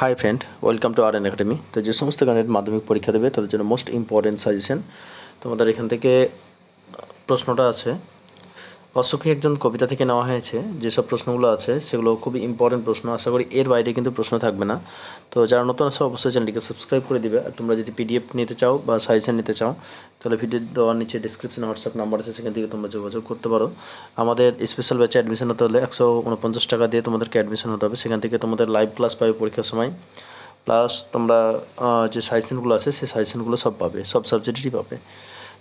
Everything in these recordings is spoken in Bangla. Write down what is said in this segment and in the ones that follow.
Hi friend, welcome to R academy. তো যে সমস্ত ক্যান্ডিডেট মাধ্যমিক পরীক্ষা দেবে তাদের জন্য মোস্ট ইম্পর্টেন্ট সাজেশন। তোমাদের এখান থেকে প্রশ্নটা আছে, অশোকে একজন কবিতা থেকে নেওয়া হয়েছে। যেসব প্রশ্নগুলো আছে সেগুলো খুবই ইম্পর্টেন্ট প্রশ্ন, আশা করি এর বাইরে কিন্তু প্রশ্ন থাকবে না। তো যারা নতুন আছে অবশ্যই চ্যানেলটিকে সাবস্ক্রাইব করে দিবে। আর তোমরা যদি পিডিএফ নিতে চাও বা সাজেশন নিতে চাও তাহলে ভিডিও দেওয়ার নিচে ডিসক্রিপশনে হোয়াটসঅ্যাপ নাম্বার আছে, সেখান থেকে তোমরা যোগাযোগ করতে পারো। আমাদের স্পেশাল ব্যাচে অ্যাডমিশন হতে হলে 149 টাকা দিয়ে তোমাদেরকে অ্যাডমিশন হতে হবে। সেখান থেকে তোমাদের লাইভ ক্লাস পাবে পরীক্ষার সময়, প্লাস তোমরা যে সাজেশনগুলো আছে সেই সাজেশনগুলো সব পাবে, সব সাবজেক্টেরই পাবে।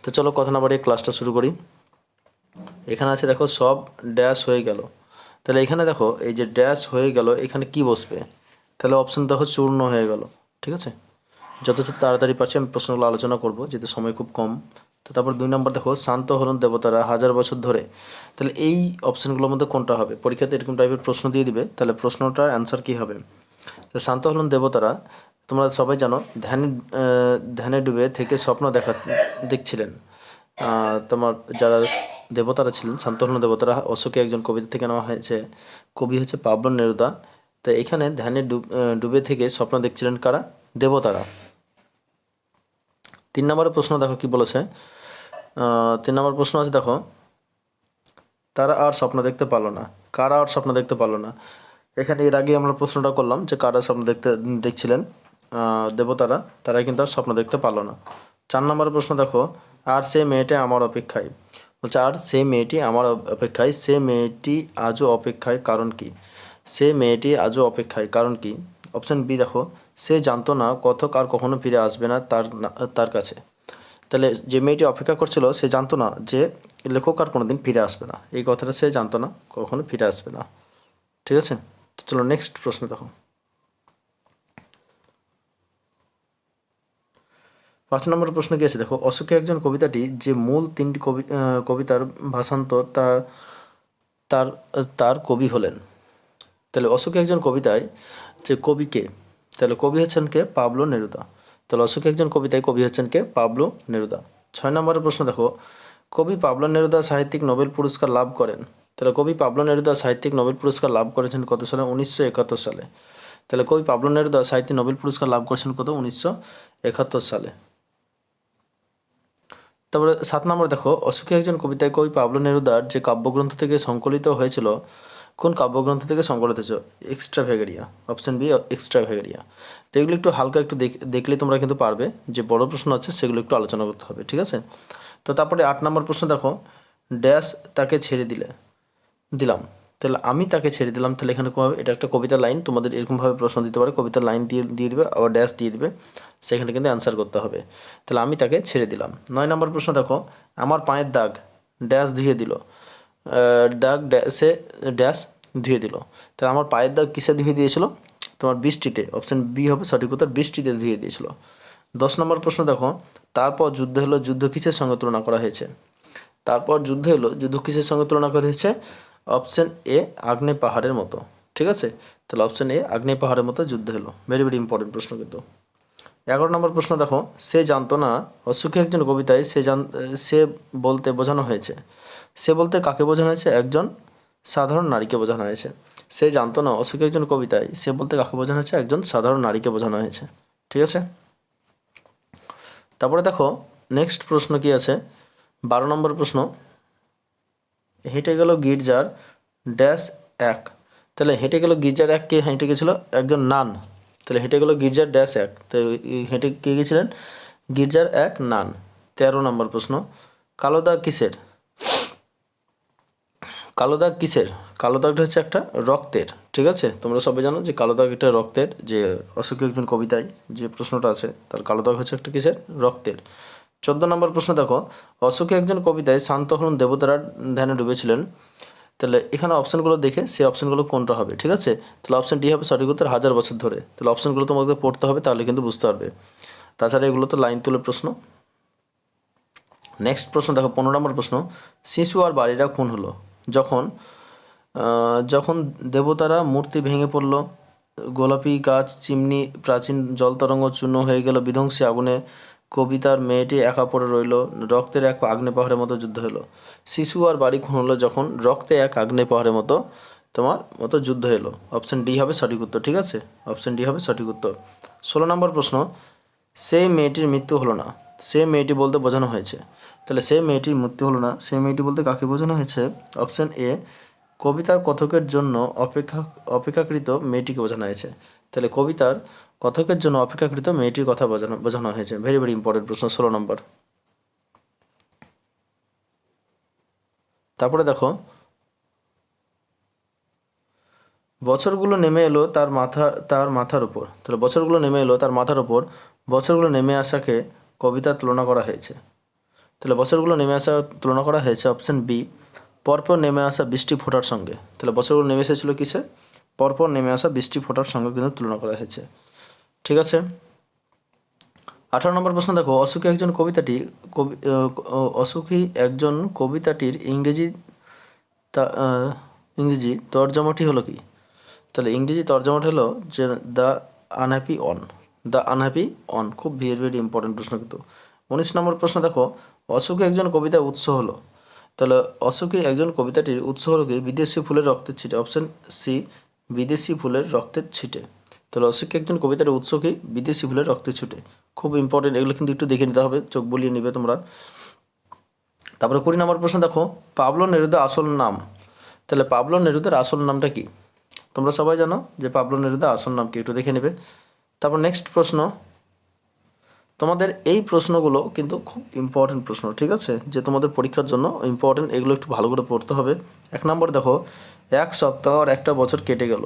তো চলো কথা না বাড়িয়ে ক্লাসটা শুরু করি। এখানে আছে দেখো সব ড্যাশ হয়ে গেল। তাহলে এখানে দেখো এই যে ড্যাশ হয়ে গেল, এখানে কি বসবে? তাহলে অপশন দেখো চূর্ণ হয়ে গেল। ঠিক আছে, যত তাড়াতাড়ি পারছি আমি প্রশ্নগুলো আলোচনা করব যেহেতু সময় খুব কম। তো তারপর 2 নম্বর দেখো, শান্ত হলেন দেবতারা হাজার বছর ধরে। তাহলে এই অপশানগুলোর মধ্যে কোনটা হবে? পরীক্ষাতে এরকম টাইপের প্রশ্ন দিয়ে দিবে, তাহলে প্রশ্নটার অ্যান্সার কী হবে? তো শান্ত হলেন দেবতারা, তোমরা সবাই জানো ধ্যানে ডুবে থেকে স্বপ্ন দেখছিলেন। তোমার যারা দেবতারা ছিলেন, শান্ত হলেন দেবতারা, অশোকে একজন কবিতা থেকে নেওয়া হয়েছে। কবি হচ্ছে পাবলো নেরুদা। তো এখানে ধ্যানে ডুবে থেকে স্বপ্ন দেখছিলেন কারা? দেবতারা। 3 নম্বরের প্রশ্ন দেখো কি বলেছে। 3 নম্বর প্রশ্ন আছে দেখো, তারা আর স্বপ্ন দেখতে পারলো না। কারা আর স্বপ্ন দেখতে পারলো না? এখানে এর আগে আমরা প্রশ্নটা করলাম যে কারা স্বপ্ন দেখছিলেন, দেবতারা, তারা কিন্তু আর স্বপ্ন দেখতে পারলো না। 4 নম্বরের প্রশ্ন দেখো, আর সে মেয়েটি আমার অপেক্ষায়। বলছে আর সে মেয়েটি আমার অপেক্ষায়, সে মেয়েটি আজও অপেক্ষায়, কারণ কি? সে মেয়েটি আজও অপেক্ষায়, কারণ কি? অপশান বি দেখো, সে জানতো না কথক আর কখনো ফিরে আসবে না তার কাছে। তাহলে যে মেয়েটি অপেক্ষা করছিল সে জানতো না যে লেখক আর কোনো দিন ফিরে আসবে না, এই কথাটা সে জানতো না, কখনো ফিরে আসবে না। ঠিক আছে, তো চলো নেক্সট প্রশ্ন দেখো। 5 নম্বর প্রশ্ন কি আছে দেখো, অশোকে একজন কবিতাটি যে মূল 3টি কবিতার ভাষান্তর তার তার কবি হলেন। তাহলে অশোকে একজন কবিতায় যে কবিকে, তাহলে কবি হচ্ছেন কে? Pablo Neruda. তাহলে অশোকে একজন কবিতায় কবি হচ্ছেন কে? Pablo Neruda. 6 নম্বরের প্রশ্ন দেখো, কবি পাবলো নেরুদা সাহিত্যিক নোবেল পুরস্কার লাভ করেন। তাহলে কবি পাবলো নেরুদা সাহিত্যিক নোবেল পুরস্কার লাভ করেছেন কত সালে? 1971 সালে। তাহলে কবি পাবলো নেরুদা সাহিত্যিক নোবেল পুরস্কার লাভ করেছেন কত? 1971 সালে। তারপরে 7 নম্বর দেখো, অশোকে একজন কবিতায় কবি পাবলো নেরুদার যে কাব্যগ্রন্থ থেকে সংকলিত হয়েছিল, কোন কাব্যগ্রন্থ থেকে সংকলিত হয়েছে? এক্সট্রাভ্যাগেরিয়া। অপশন বি এক্সট্রাভ্যাগেরিয়া। তো এগুলো একটু হালকা একটু দেখলে তোমরা কিন্তু পারবে, যে বড় প্রশ্ন আছে সেগুলো একটু আলোচনা করতে হবে। ঠিক আছে, তো তারপরে 8 নম্বর প্রশ্ন দেখো, ড্যাশ তাকে ছেড়ে দিলাম। তাহলে আমি তাকে ছেড়ে দিলাম, তাহলে এখানে কী হবে? এটা একটা কবিতার লাইন, তোমাদের এরকমভাবে প্রশ্ন দিতে পারে, কবিতার লাইন দিয়ে দিবে, আবার ড্যাশ দিয়ে দিবে, সেখানে কিন্তু অ্যান্সার করতে হবে। তাহলে আমি তাকে ছেড়ে দিলাম। 9 নম্বর প্রশ্ন দেখো, আমার পায়ের দাগ ড্যাশ ধুয়ে দিল। দাগ ড্যাশে ড্যাশ ধুয়ে দিল। তাহলে আমার পায়ের দাগ কিসে ধুয়ে দিয়েছিল? তোমার বৃষ্টিতে। অপশান বি হবে সঠিক উত্তর, বৃষ্টিতে ধুয়ে দিয়েছিল। 10 নম্বর প্রশ্ন দেখো, তারপর যুদ্ধ হলো, যুদ্ধ কিসের সঙ্গে তুলনা করা হয়েছে? তারপর যুদ্ধ হলো, যুদ্ধ কিসের সঙ্গে তুলনা করা হয়েছে? অপশান এ আগ্নেয় পাহাড়ের মতো। ঠিক আছে, তাহলে অপশান এ আগ্নেয় পাহাড়ের মতো যুদ্ধ হলো। ভেরি ভেরি ইম্পর্টেন্ট প্রশ্ন কিন্তু। 11 নম্বর প্রশ্ন দেখো, সে জানতো না, অশোকে একজন কবিতায় সে বলতে বোঝানো হয়েছে। সে বলতে কাকে বোঝানো হয়েছে? একজন সাধারণ নারীকে বোঝানো হয়েছে। সে জানতো না, অশোকে একজন কবিতায় সে বলতে কাকে বোঝানো হয়েছে? একজন সাধারণ নারীকে বোঝানো হয়েছে। ঠিক আছে, তারপরে দেখো নেক্সট প্রশ্ন কি আছে। 12 নম্বর প্রশ্ন, হেঁটে গেল গির্জার ড্যাশ এক। তাহলে হেঁটে গেল গির্জার এক, কে হেঁটে গেছিলো? একজন নান। তাহলে হেঁটে গেল গির্জার ড্যাশ এক, তো হেঁটে কে গেছিলেন? গির্জার এক নান। 13 নম্বর প্রশ্ন, কালো দাগ কিসের? কালো দাগ কিসের? কালো দাগটা হচ্ছে একটা রক্তের। ঠিক আছে, তোমরা সবাই জানো যে কালো দাগ একটা রক্তের, যে অশোক একজন কবিতায় যে প্রশ্নটা আছে তার কালো দাগ হচ্ছে একটা কিসের? রক্তের। 14 নম্বর প্রশ্ন দেখো, অশোকে একজন কবিতায় শান্ত হন দেবতারা ধ্যানে ডুবেছিলেন। তাহলে এখানে অপশানগুলো দেখে সেই অপশানগুলো কোনটা হবে? ঠিক আছে, তাহলে অপশান ডি হবে সঠিক উত্তর, হাজার বছর ধরে। তাহলে অপশানগুলো তোমাকে পড়তে হবে, তাহলে কিন্তু বুঝতে পারবে। তাছাড়া এগুলো তো লাইন তুলে প্রশ্ন। নেক্সট প্রশ্ন দেখো, 15 নম্বর প্রশ্ন, শিশু আর বাড়িরা খুন হলো যখন যখন দেবতারা মূর্তি ভেঙে পড়ল, গোলাপি গাছ চিমনি প্রাচীন জলতরঙ্গ চূর্ণ হয়ে গেল বিধ্বংসী আগুনে, কবিতার মেয়েটি একা পড়ে রইল, রক্তের এক আগ্নেয় পাহাড়ের মতো যুদ্ধ হলো। শিশু আর বাড়ি খুন হলো যখন রক্তে এক আগ্নেয় পাহাড়ের মতো তোমার মতো যুদ্ধ এলো। অপশান ডি হবে সঠিক উত্তর, ঠিক আছে, অপশান ডি হবে সঠিক উত্তর। 16 নম্বর প্রশ্ন, সেই মেয়েটির মৃত্যু হলো না, সে মেয়েটি বলতে বোঝানো হয়েছে। তাহলে সে মেয়েটির মৃত্যু হলো না, সে মেয়েটি বলতে কাকে বোঝানো হয়েছে? অপশান এ, কবিতার কথকের জন্য অপেক্ষাকৃত মেয়েটিকে বোঝানো হয়েছে। তাহলে কবিতার কথকের জন্য অপেক্ষাকৃত মেয়েটির কথা বোঝানো হয়েছে। ভেরি ভেরি ইম্পর্টেন্ট প্রশ্ন, 16 নম্বর। তারপরে দেখো, বছরগুলো নেমে এলো তার মাথার উপর। তাহলে বছরগুলো নেমে এলো তার মাথার উপর, বছরগুলো নেমে আসাকে কবিতার তুলনা করা হয়েছে। তাহলে বছরগুলো নেমে আসা তুলনা করা হয়েছে অপশান বি, পরপর নেমে আসা বৃষ্টি ফোঁটার সঙ্গে। তাহলে বছরগুলো নেমে এসেছিলো কিসে? পরপর নেমে আসা বৃষ্টি ফোঁটার সঙ্গে কিন্তু তুলনা করা হয়েছে, ঠিক আছে। 18 নম্বর প্রশ্ন দেখো, অসুখী একজন কবিতাটির ইংরেজি তর্জমাটি হলো কি? তাহলে ইংরেজি তর্জমাটা হলো যে দ্য আনহ্যাপি অন। খুব ভেরি ভেরি ইম্পর্টেন্ট প্রশ্ন কিন্তু। 19 নম্বর প্রশ্ন দেখো, অসুখী একজন কবিতার উৎস হলো। তাহলে অসুখী একজন কবিতাটির উৎস হলো কি? বিদেশি ফুলের রক্তের ছিটে। অপশান সি, বিদেশি ফুলের রক্তের ছিটে। তাহলে অসুখী একজন কবিতার উৎস কি? বিদেশি ফুলের রক্তের ছিটে। খুব ইম্পর্টেন্ট, এগুলো কিন্তু একটু দেখে নিতে হবে, চোখ বলিয়ে নিবে তোমরা। তারপরে 20 নম্বর প্রশ্ন দেখো, পাবলো নেরুদার আসল নাম। তাহলে পাবলো নেরুদার আসল নামটা কি? তোমরা সবাই জানো যে পাবলো নেরুদার আসল নাম কি, একটু দেখে নেবে। তারপর নেক্সট প্রশ্ন, তোমাদের এই প্রশ্নগুলো কিন্তু খুব ইম্পর্টেন্ট প্রশ্ন, ঠিক আছে, যে তোমাদের পরীক্ষার জন্য ইম্পর্টেন্ট, এগুলো একটু ভালো করে পড়তে হবে। 1 নম্বর দেখো, এক সপ্তাহ আর একটা বছর কেটে গেল,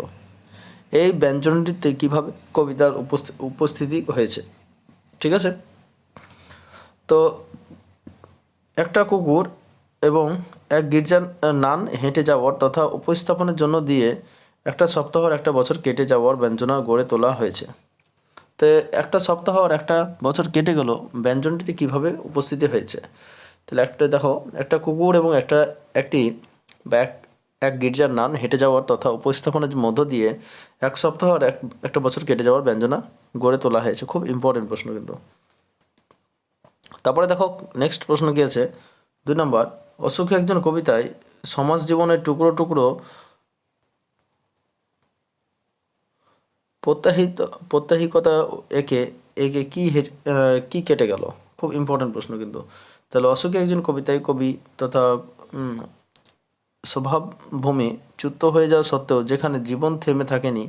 এই ব্যঞ্জনটিতে কীভাবে কবিতার উপস্থিতি হয়েছে, ঠিক আছে। তো একটা কুকুর এবং এক গির্জার নান হেঁটে যাওয়ার তথা উপস্থাপনের জন্য দিয়ে একটা সপ্তাহ আর একটা বছর কেটে যাওয়ার ব্যঞ্জনা গড়ে তোলা হয়েছে। তো একটা সপ্তাহ আর একটা বছর কেটে গেল, ব্যঞ্জনটিতে কীভাবে উপস্থিতি হয়েছে? তাহলে একটা দেখো, একটা কুকুর এবং একটি বা এক গির্জার নান হেঁটে যাওয়ার তথা উপস্থাপনের মধ্য দিয়ে এক সপ্তাহ আর একটা বছর কেটে যাওয়ার ব্যঞ্জনা গড়ে তোলা হয়েছে। খুব ইম্পর্টেন্ট প্রশ্ন কিন্তু। তারপরে দেখো নেক্সট প্রশ্ন কী আছে, 2 নম্বর, অসুখী একজন কবিতায় সমাজ জীবনের টুকরো টুকরো প্রত্যাহিকতা একে একে কি কেটে গেল? খুব ইম্পর্টেন্ট প্রশ্ন কিন্তু। তাহলে অসুখী একজন কবিতায় কবি তথা স্বভাবভূমি চ্যুত হয়ে যাওয়া সত্ত্বেও যেখানে জীবন থেমে থাকেনি,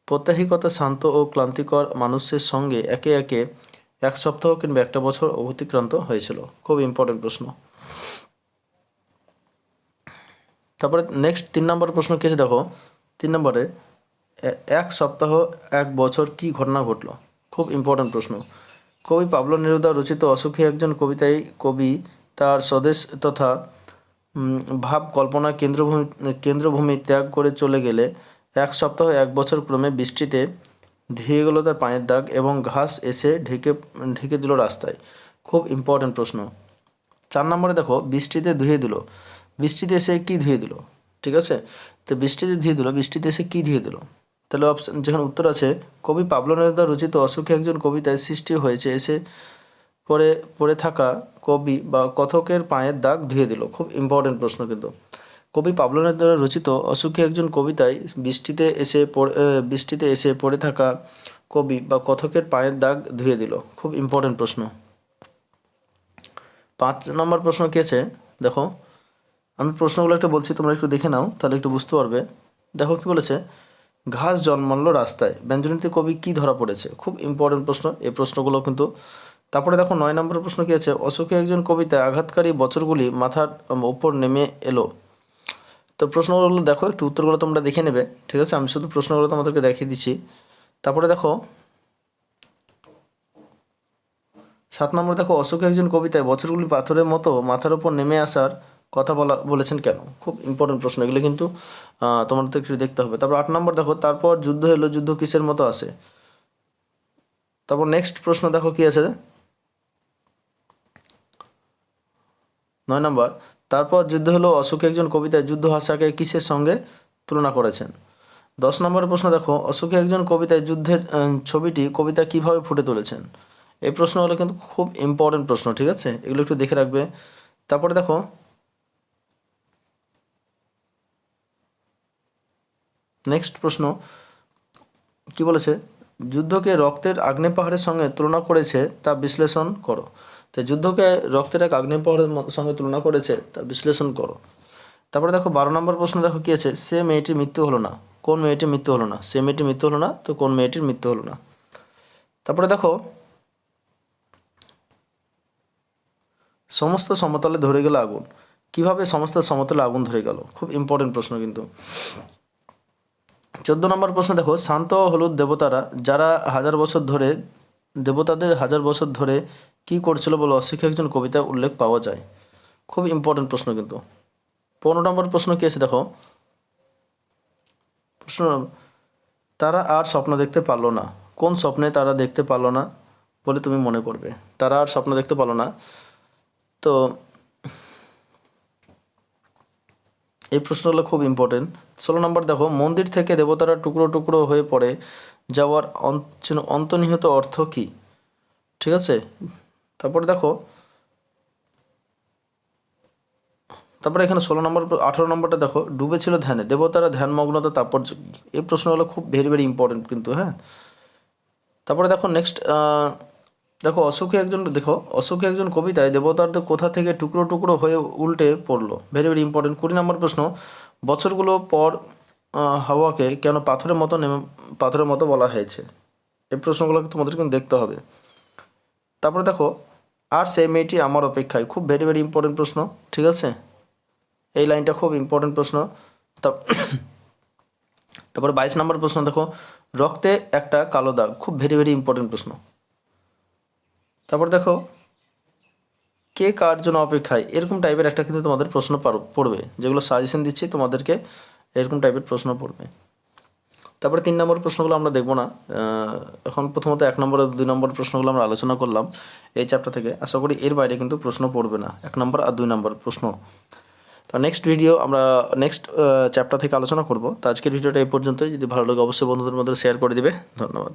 প্রত্যাহিকতা শান্ত ও ক্লান্তিকর মানুষের সঙ্গে একে একে এক সপ্তাহ কিংবা একটা বছর অতিক্রান্ত হয়েছিল। খুব ইম্পর্টেন্ট প্রশ্ন। তারপরে নেক্সট 3 নম্বর প্রশ্ন কী আছে দেখো, 3 নম্বরে এক সপ্তাহ এক বছর কি ঘটনা ঘটলো? খুব ইম্পর্টেন্ট প্রশ্ন। কবি পাবলো নেরুদা রচিত অসুখী একজন কবিতায় কবি তার স্বদেশ তথা ভাব কল্পনা কেন্দ্রভূমি ত্যাগ করে চলে গেলে এক সপ্তাহ এক বছর ক্রমে বৃষ্টিতে ধুয়ে গেল তার পায়ের দাগ এবং ঘাস এসে ঢেকে দিল রাস্তায়। খুব ইম্পর্টেন্ট প্রশ্ন। 4 নম্বরে দেখো, বৃষ্টিতে ধুয়ে দিল, বৃষ্টিতে এসে কী ধুয়ে দিল, ঠিক আছে। তো বৃষ্টিতে ধুয়ে দিল, বৃষ্টিতে এসে কী ধুয়ে দিল? তাহলে অপশান যেখানে উত্তর আছে, কবি পাবলো নেরুদা রচিত অসুখী একজন কবিতায় সৃষ্টি হয়েছে এসে পড়ে থাকা কবি বা কথকের পায়ের দাগ ধুয়ে দিল। খুব ইম্পর্টেন্ট প্রশ্ন কিন্তু। কবি পাবলো নেরুদা রচিত অসুখী একজন কবিতায় বৃষ্টিতে এসে পড়ে থাকা কবি বা কথকের পায়ের দাগ ধুয়ে দিল। খুব ইম্পর্টেন্ট প্রশ্ন। 5 নম্বর প্রশ্ন কী আছে দেখো, আমি প্রশ্নগুলো একটু বলছি, তোমরা একটু দেখে নাও, তাহলে একটু বুঝতে পারবে। দেখো কি বলেছে, ঘাস জন্মালো রাস্তায়, ব্যঞ্জনীতে কবি কি ধরা পড়েছে? খুব ইম্পর্টেন্ট প্রশ্ন, এই প্রশ্নগুলো কিন্তু। তারপরে দেখো 9 নম্বর প্রশ্ন কী আছে, অসুখী একজন কবিতায় আঘাতকারী বছরগুলি মাথার ওপর নেমে এলো। তো প্রশ্নগুলো দেখো, একটু উত্তরগুলো তোমরা দেখে নেবে, ঠিক আছে, আমি শুধু প্রশ্নগুলো তোমাদেরকে দেখিয়ে দিচ্ছি। তারপরে দেখো 7 নম্বর দেখো, অসুখী একজন কবিতায় বছরগুলি পাথরের মতো মাথার ওপর নেমে আসার কথা বলেছেন কেন? খুব ইম্পর্টেন্ট প্রশ্ন, এগুলো কিন্তু তোমাদের একটু দেখতে হবে। তারপর 8 নম্বর দেখো, তারপর যুদ্ধ এলো, যুদ্ধ কিসের মতো আসে? তারপর নেক্সট প্রশ্ন দেখো কি আছে, 9 নম্বর, তারপর যুদ্ধ হলো, অসুখী একজন কবিতায় যুদ্ধ হাসাকে কিসের সঙ্গে তুলনা করেছেন? 10 নম্বরের প্রশ্ন দেখো, অসুখী একজন কবিতায় যুদ্ধের ছবিটি কবিতা কিভাবে ফুটে তুলেছেন? এই প্রশ্নগুলো কিন্তু খুব ইম্পর্টেন্ট প্রশ্ন, ঠিক আছে, এগুলো একটু দেখে রাখবে। তারপরে দেখো নেক্সট প্রশ্ন কি বলেছে, যুদ্ধকে রক্তের আগ্নেয় পাহাড়ের সঙ্গে তুলনা করেছে তা বিশ্লেষণ করো। তো যুদ্ধকে রক্তের এক আগ্নেয় পাহাড়ের সঙ্গে তুলনা করেছে তা বিশ্লেষণ করো। তারপরে দেখো 12 নম্বর প্রশ্ন দেখো কী আছে, সে মেয়েটির মৃত্যু হলো না, কোন মেয়েটির মৃত্যু হলো না, সে মেয়েটির মৃত্যু হলো না, তো কোন মেয়েটির মৃত্যু হলো না। তারপরে দেখো সমস্ত সমতলে ধরে গেল আগুন, কিভাবে সমস্ত সমতলে আগুন ধরে গেল, খুব ইম্পর্টেন্ট প্রশ্ন কিন্তু। 14 নম্বর প্রশ্ন দেখো, শান্ত ও হলুদ দেবতারা যারা দেবতাদের হাজার বছর ধরে কি করছিল বলে অশিক্ষিত একজন কবিতায় উল্লেখ পাওয়া যায়। খুব ইম্পর্টেন্ট প্রশ্ন কিন্তু। 15 নম্বর প্রশ্ন কি আছে দেখো, প্রশ্ন, তারা আর স্বপ্ন দেখতে পারলো না, কোন স্বপ্নে তারা দেখতে পারলো না বলে তুমি মনে করবে, তারা আর স্বপ্ন দেখতে পারলো না। তো এই প্রশ্নগুলো খুব ইম্পর্টেন্ট। 16 নম্বর দেখো, মন্দির থেকে দেবতারা টুকরো টুকরো হয়ে পড়ে যাওয়ার অন্তর্নিহিত অর্থ কী, ঠিক আছে। তারপরে দেখো, তারপরে এখানে 16 নম্বর 18 নম্বরটা দেখো, ডুবেছিল ধ্যানে দেবতারা ধ্যানমগ্নতা তাৎপর্য কী? এই প্রশ্নগুলো খুব ভেরি ভেরি ইম্পর্টেন্ট কিন্তু, হ্যাঁ। তারপরে দেখো নেক্সট অশোকে একজন কবিতায় দেবতাদের কোথা থেকে টুকরো টুকরো হয়ে উল্টে পড়লো, ভেরি ভেরি ইম্পর্টেন্ট। 20 নম্বর প্রশ্ন, বছরগুলো পর হাওয়াকে কেন পাথরের মতো বলা হয়েছে, এই প্রশ্নগুলোকে তোমাদের কিন্তু দেখতে হবে। তারপরে দেখো, আর সেই মেয়েটি আমার অপেক্ষায়, খুব ভেরি ভেরি ইম্পর্টেন্ট প্রশ্ন, ঠিক আছে। এই লাইনটা খুব ইম্পর্টেন্ট প্রশ্ন। তারপরে 22 নম্বর প্রশ্ন দেখো, রক্তে একটা কালো দাগ, খুব ভেরি ভেরি ইম্পর্টেন্ট প্রশ্ন। তারপর দেখো, কে কার জন্য অপেক্ষায়, এরকম টাইপের একটা কিন্তু তোমাদের প্রশ্ন পড়বে, যেগুলো সাজেশন দিচ্ছি তোমাদেরকে, এরকম টাইপের প্রশ্ন পড়বে। তারপরে 3 নম্বর প্রশ্নগুলো আমরা দেখবো না, এখন প্রথমত 1 নম্বর আর 2 নম্বর প্রশ্নগুলো আমরা আলোচনা করলাম এই চ্যাপ্টার থেকে। আশা করি এর বাইরে কিন্তু প্রশ্ন পড়বে না, 1 নম্বর আর 2 নম্বর প্রশ্ন। তো নেক্সট ভিডিও আমরা নেক্সট চ্যাপ্টার থেকে আলোচনা করব। তো আজকের ভিডিওটা এই পর্যন্তই, যদি ভালো লাগে অবশ্যই বন্ধুদের মধ্যে শেয়ার করে দিবে। ধন্যবাদ।